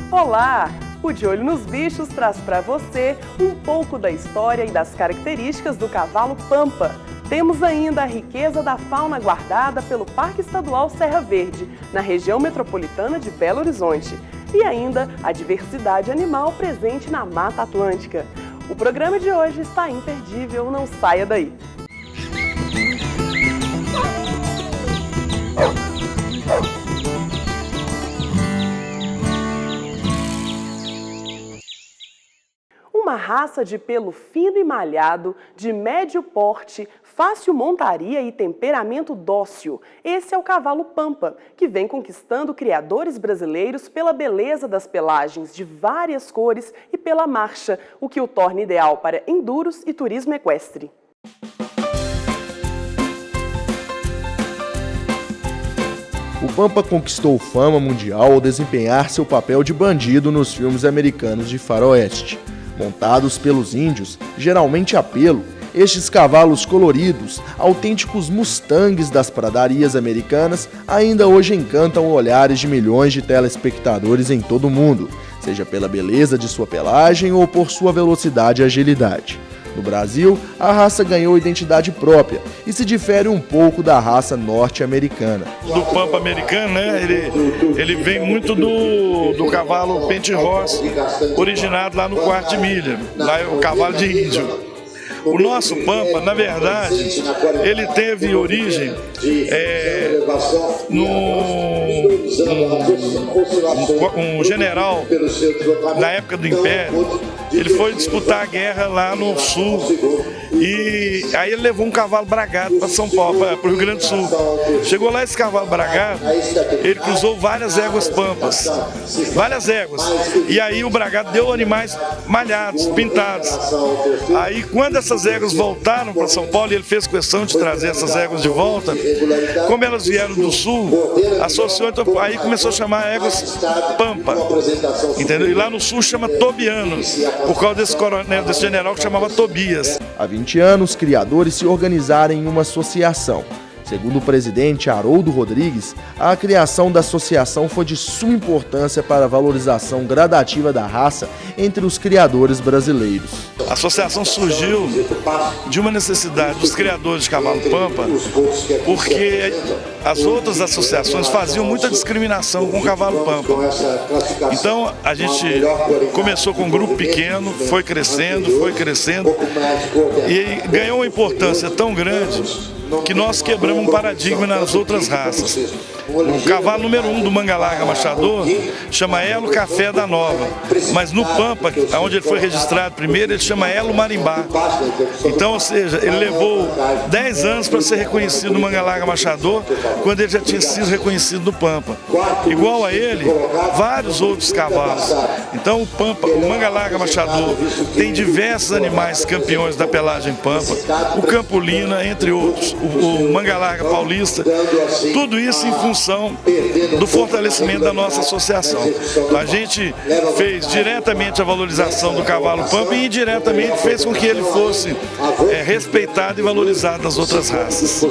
Olá! O De Olho nos Bichos traz para você um pouco da história e das características do cavalo Pampa. Temos ainda a riqueza da fauna guardada pelo Parque Estadual Serra Verde, na região metropolitana de Belo Horizonte. E ainda a diversidade animal presente na Mata Atlântica. O programa de hoje está imperdível, não saia daí! Uma raça de pelo fino e malhado, de médio porte, fácil montaria e temperamento dócil. Esse é o cavalo Pampa, que vem conquistando criadores brasileiros pela beleza das pelagens de várias cores e pela marcha, o que o torna ideal para enduros e turismo equestre. O Pampa conquistou fama mundial ao desempenhar seu papel de bandido nos filmes americanos de faroeste. Montados pelos índios, geralmente a pelo, estes cavalos coloridos, autênticos mustangues das pradarias americanas, ainda hoje encantam olhares de milhões de telespectadores em todo o mundo, seja pela beleza de sua pelagem ou por sua velocidade e agilidade. No Brasil, a raça ganhou identidade própria e se difere um pouco da raça norte-americana. Do Pampa americano, né? Ele vem muito do cavalo Penty-Horse, originado lá no quarto de milha, lá é o cavalo de índio. O nosso Pampa, na verdade, ele teve origem um general na época do Império. Ele foi disputar a guerra lá no sul e aí ele levou um cavalo bragado para São Paulo, para o Rio Grande do Sul. Chegou lá esse cavalo bragado, ele cruzou várias éguas pampas, várias éguas. E aí o bragado deu animais malhados, pintados. Aí quando essas éguas voltaram para São Paulo, e ele fez questão de trazer essas éguas de volta, como elas vieram do sul, associou, então, aí começou a chamar éguas Pampa, entendeu? E lá no sul chama Tobianos, por causa desse coronel, desse general que chamava Tobias. Há 20 anos, criadores se organizaram em uma associação. Segundo o presidente Haroldo Rodrigues, a criação da associação foi de suma importância para a valorização gradativa da raça entre os criadores brasileiros. A associação surgiu de uma necessidade dos criadores de cavalo Pampa, porque as outras associações faziam muita discriminação com o cavalo Pampa. Então a gente começou com um grupo pequeno, foi crescendo e ganhou uma importância tão grande que nós quebramos um paradigma nas outras raças. O cavalo número 1 do Manga Larga Machador chama Elo Café da Nova, mas no Pampa, onde ele foi registrado primeiro, ele chama Elo Marimbá. Então, ou seja, ele levou 10 anos para ser reconhecido no Manga Larga Machador, quando ele já tinha sido reconhecido no Pampa. Igual a ele, vários outros cavalos. Então o Pampa, o Manga Larga Machador, tem diversos animais campeões da pelagem Pampa, o Campolina, entre outros. O Manga Larga Paulista, tudo isso em função do fortalecimento da nossa associação. A gente fez diretamente a valorização do cavalo Pampa e indiretamente fez com que ele fosse respeitado e valorizado nas outras raças.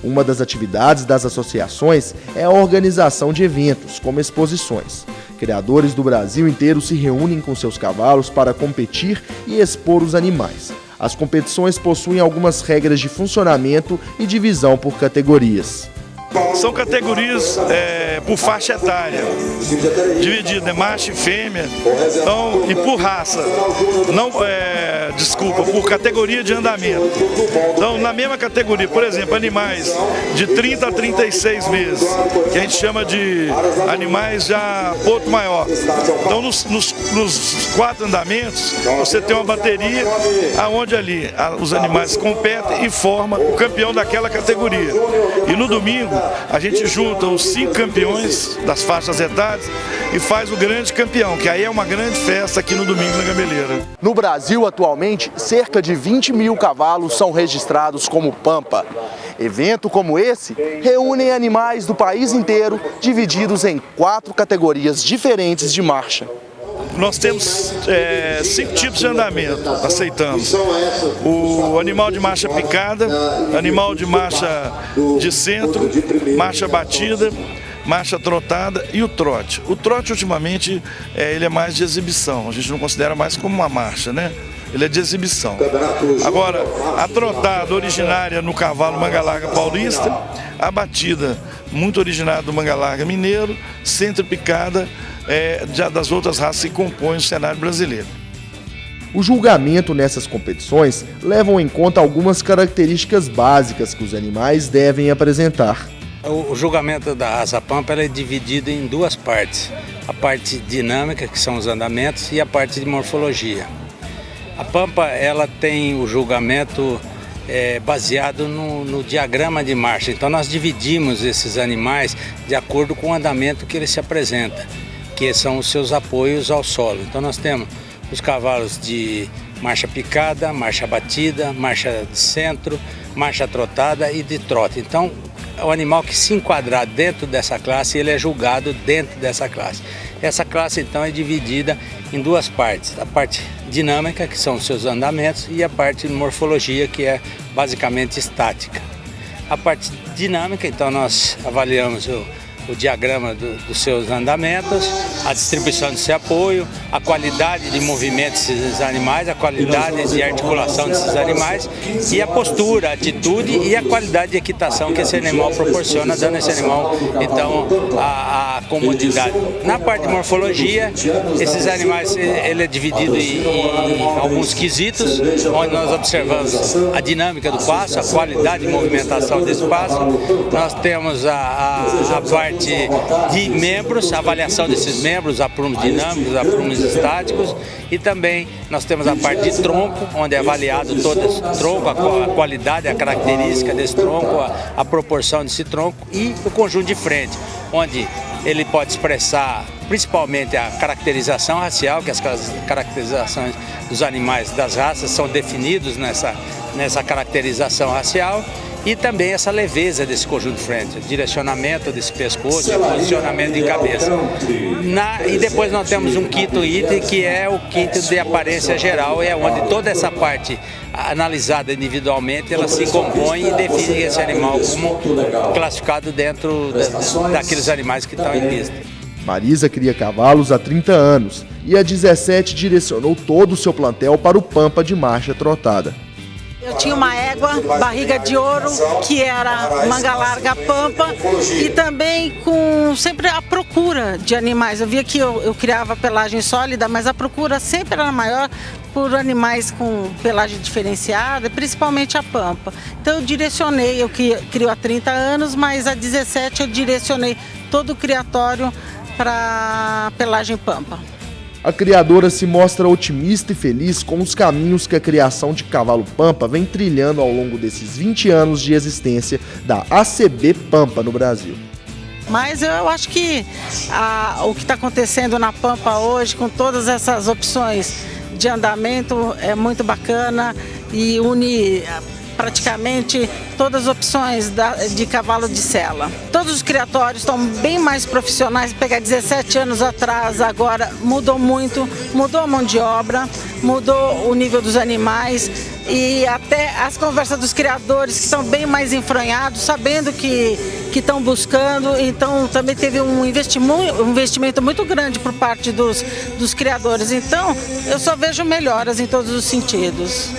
Uma das atividades das associações é a organização de eventos, como exposições. Criadores do Brasil inteiro se reúnem com seus cavalos para competir e expor os animais. As competições possuem algumas regras de funcionamento e divisão por categorias. São categorias por faixa etária, dividida em macho e fêmea, então, e por raça, por categoria de andamento. Então, na mesma categoria, por exemplo, animais de 30 a 36 meses, que a gente chama de animais já ponto maior. Então, nos 4 andamentos, você tem uma bateria onde ali os animais competem e formam o campeão daquela categoria. E no domingo, a gente junta os 5 campeões das faixas etárias e faz o grande campeão, que aí é uma grande festa aqui no domingo na Gameleira. No Brasil, atualmente, cerca de 20 mil cavalos são registrados como Pampa. Evento como esse reúne animais do país inteiro, divididos em 4 categorias diferentes de marcha. Nós temos 5 tipos de andamento, aceitamos. O animal de marcha picada, animal de marcha de centro, marcha batida, marcha trotada e o trote. O trote, ultimamente, ele é mais de exibição, a gente não considera mais como uma marcha, né? Ele é de exibição. Agora, a trotada originária no cavalo manga larga paulista, a batida muito originária do manga larga mineiro, centripicada já das outras raças que compõem o cenário brasileiro. O julgamento nessas competições levam em conta algumas características básicas que os animais devem apresentar. O julgamento da raça Pampa é dividido em duas partes. A parte dinâmica, que são os andamentos, e a parte de morfologia. A Pampa ela tem o julgamento baseado no diagrama de marcha. Então nós dividimos esses animais de acordo com o andamento que ele se apresenta, que são os seus apoios ao solo. Então nós temos os cavalos de marcha picada, marcha batida, marcha de centro, marcha trotada e de trote. Então o animal que se enquadrar dentro dessa classe, ele é julgado dentro dessa classe. Essa classe então é dividida em duas partes, a parte dinâmica, que são os seus andamentos, e a parte de morfologia, que é basicamente estática. A parte dinâmica, então nós avaliamos o diagrama dos seus andamentos, a distribuição desse apoio, a qualidade de movimento desses animais, a qualidade de articulação desses animais e a postura, a atitude e a qualidade de equitação que esse animal proporciona, dando a esse animal então a comodidade. Na parte de morfologia, esses animais ele é dividido em alguns quesitos, onde nós observamos a dinâmica do passo, a qualidade de movimentação desse passo. Nós temos a parte de membros, a avaliação desses membros, aprumos dinâmicos, aprumos estáticos, e também nós temos a parte de tronco, onde é avaliado todo esse tronco, a qualidade, a característica desse tronco, a proporção desse tronco, e o conjunto de frente, onde ele pode expressar principalmente a caracterização racial, que as caracterizações dos animais das raças são definidos nessa caracterização racial, e também essa leveza desse conjunto de frente, o direcionamento desse pescoço, o posicionamento de cabeça. E depois nós temos um quinto item, que é o quinto de aparência geral, é onde toda essa parte analisada individualmente, ela se compõe e define esse animal como classificado dentro daqueles animais que estão em pista. Marisa cria cavalos há 30 anos e há 17 direcionou todo o seu plantel para o Pampa de marcha trotada. Eu tinha uma égua, barriga de ouro, que era manga larga Pampa, e também com sempre a procura de animais. Eu via que eu criava pelagem sólida, mas a procura sempre era maior por animais com pelagem diferenciada, principalmente a Pampa. Então eu direcionei, eu crio há 30 anos, mas há 17 eu direcionei todo o criatório para pelagem Pampa. A criadora se mostra otimista e feliz com os caminhos que a criação de cavalo Pampa vem trilhando ao longo desses 20 anos de existência da ACB Pampa no Brasil. Mas eu acho que o que está acontecendo na Pampa hoje, com todas essas opções de andamento, é muito bacana e une praticamente todas as opções de cavalo de sela. Todos os criatórios estão bem mais profissionais. Pegar 17 anos atrás, agora mudou muito, mudou a mão de obra, mudou o nível dos animais e até as conversas dos criadores, que estão bem mais enfranhados, sabendo que estão buscando. Então também teve um investimento muito grande por parte dos criadores. Então eu só vejo melhoras em todos os sentidos.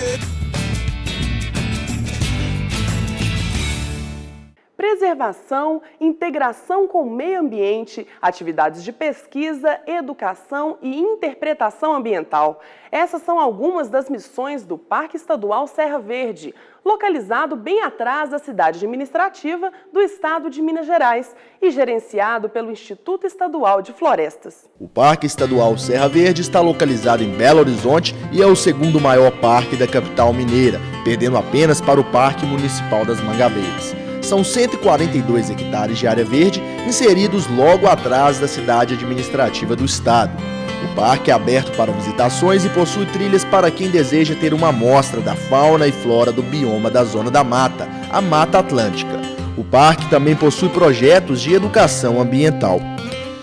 Preservação, integração com o meio ambiente, atividades de pesquisa, educação e interpretação ambiental. Essas são algumas das missões do Parque Estadual Serra Verde, localizado bem atrás da cidade administrativa do estado de Minas Gerais e gerenciado pelo Instituto Estadual de Florestas. O Parque Estadual Serra Verde está localizado em Belo Horizonte e é o segundo maior parque da capital mineira, perdendo apenas para o Parque Municipal das Mangabeiras. São 142 hectares de área verde inseridos logo atrás da cidade administrativa do estado. O parque é aberto para visitações e possui trilhas para quem deseja ter uma amostra da fauna e flora do bioma da Zona da Mata, a Mata Atlântica. O parque também possui projetos de educação ambiental.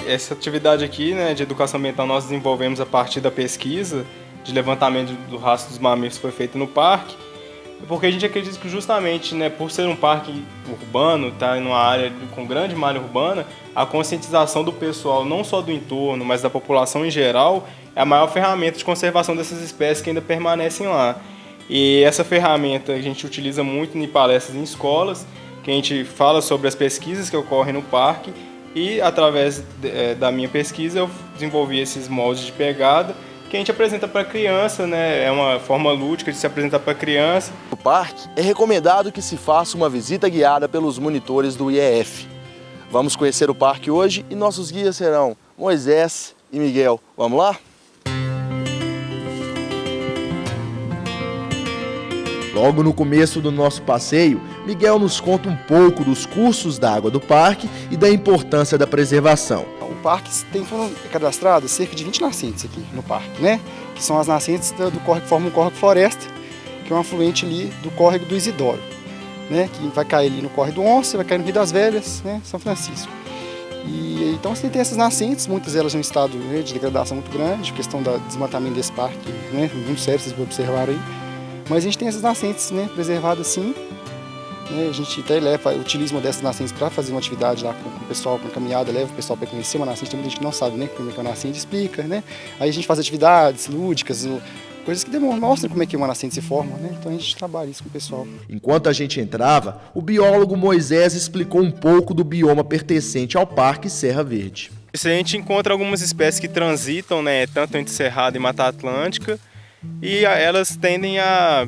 Essa atividade aqui, de educação ambiental, nós desenvolvemos a partir da pesquisa de levantamento do rastro dos mamíferos que foi feito no parque. porque a gente acredita que justamente, né, por ser um parque urbano, tá em uma área com grande malha urbana, a conscientização do pessoal, não só do entorno, mas da população em geral, é a maior ferramenta de conservação dessas espécies que ainda permanecem lá. E essa ferramenta a gente utiliza muito em palestras em escolas, que a gente fala sobre as pesquisas que ocorrem no parque, e através da minha pesquisa eu desenvolvi esses moldes de pegada que a gente apresenta para a criança, né? É uma forma lúdica de se apresentar para a criança. No parque, é recomendado que se faça uma visita guiada pelos monitores do IEF. Vamos conhecer o parque hoje e nossos guias serão Moisés e Miguel. Vamos lá? Logo no começo do nosso passeio, Miguel nos conta um pouco dos cursos d'água do parque e da importância da preservação. O parque foram cadastradas cerca de 20 nascentes aqui no parque, né? Que são as nascentes do córrego que formam o córrego Floresta, que é um afluente ali do córrego do Isidoro, né? Que vai cair ali no córrego do Onça, vai cair no Rio das Velhas, né? São Francisco. E então você tem essas nascentes, muitas delas em um estado, né, de degradação muito grande, questão do desmatamento desse parque, né? Muito sério, vocês observaram aí. Mas a gente tem essas nascentes, né, preservadas sim. A gente até utiliza uma dessas nascentes para fazer uma atividade lá com o pessoal, com a caminhada, leva o pessoal para conhecer uma nascente. Tem muita gente que não sabe, né, como é que é uma nascente, explica, né? Aí a gente faz atividades lúdicas, coisas que mostram como é que uma nascente se forma, né? Então a gente trabalha isso com o pessoal. Enquanto a gente entrava, o biólogo Moisés explicou um pouco do bioma pertencente ao Parque Serra Verde. A gente encontra algumas espécies que transitam, né, tanto entre Cerrado e Mata Atlântica, e elas tendem a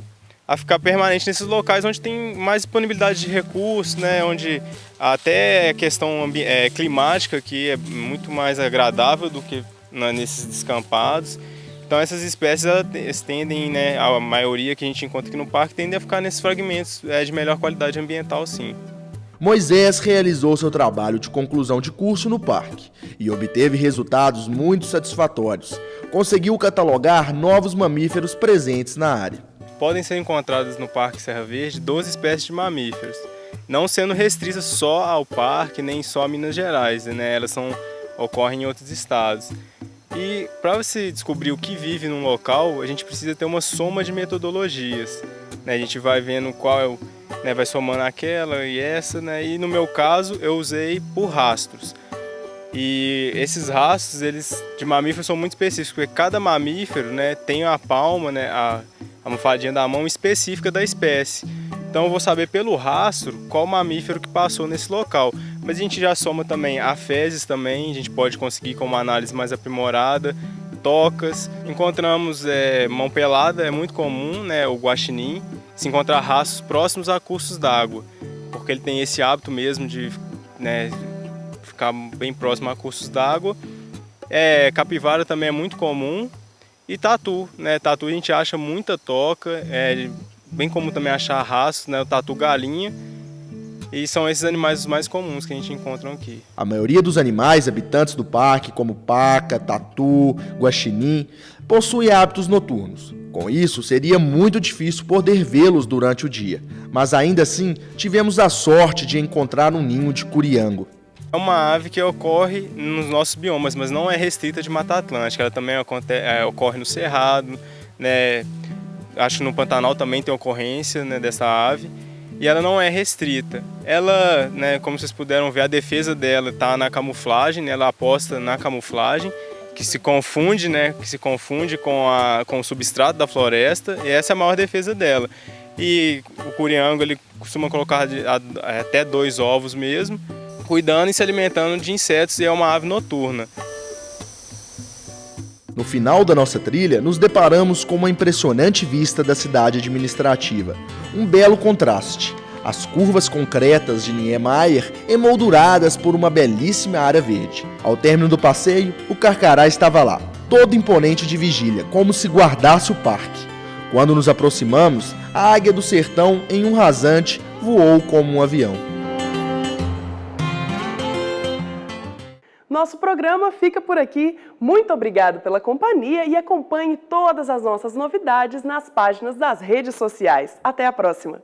ficar permanente nesses locais onde tem mais disponibilidade de recursos, né, onde até a questão climática aqui é muito mais agradável do que nesses descampados. Então essas espécies elas tendem, né, a maioria que a gente encontra aqui no parque, tendem a ficar nesses fragmentos de melhor qualidade ambiental, sim. Moisés realizou seu trabalho de conclusão de curso no parque e obteve resultados muito satisfatórios. Conseguiu catalogar novos mamíferos presentes na área. Podem ser encontradas no Parque Serra Verde 12 espécies de mamíferos, não sendo restritas só ao parque, nem só a Minas Gerais, né? Elas ocorrem em outros estados. E para você descobrir o que vive num local, a gente precisa ter uma soma de metodologias, né? A gente vai vendo qual né, vai somando aquela e essa, né? E no meu caso eu usei por rastros. E esses rastros de mamíferos são muito específicos, porque cada mamífero, né, tem a palma, né, a almofadinha da mão específica da espécie. Então eu vou saber pelo rastro qual mamífero que passou nesse local. Mas a gente já soma também a fezes também, a gente pode conseguir com uma análise mais aprimorada, tocas. Encontramos mão pelada, é muito comum, né, o guaxinim, se encontrar rastros próximos a cursos d'água, porque ele tem esse hábito mesmo de, né, ficar bem próximo a cursos d'água. Capivara também é muito comum. E tatu, né? Tatu a gente acha muita toca, bem comum também achar rastros, né? O tatu galinha. E são esses animais os mais comuns que a gente encontra aqui. A maioria dos animais habitantes do parque, como paca, tatu, guaxinim, possui hábitos noturnos. Com isso, seria muito difícil poder vê-los durante o dia. Mas ainda assim, tivemos a sorte de encontrar um ninho de curiango. É uma ave que ocorre nos nossos biomas, mas não é restrita de Mata Atlântica. Ela também ocorre no Cerrado, né? Acho que no Pantanal também tem ocorrência, né, dessa ave. E ela não é restrita. Ela, né, como vocês puderam ver, a defesa dela está na camuflagem, né? Ela aposta na camuflagem, que se confunde, né, com o substrato da floresta, e essa é a maior defesa dela. E o curiango ele costuma colocar até 2 ovos mesmo, cuidando e se alimentando de insetos, e é uma ave noturna. No final da nossa trilha, nos deparamos com uma impressionante vista da cidade administrativa. Um belo contraste. As curvas concretas de Niemeyer emolduradas por uma belíssima área verde. Ao término do passeio, o Carcará estava lá, todo imponente de vigília, como se guardasse o parque. Quando nos aproximamos, a águia do sertão, em um rasante, voou como um avião. Nosso programa fica por aqui. Muito obrigado pela companhia e acompanhe todas as nossas novidades nas páginas das redes sociais. Até a próxima!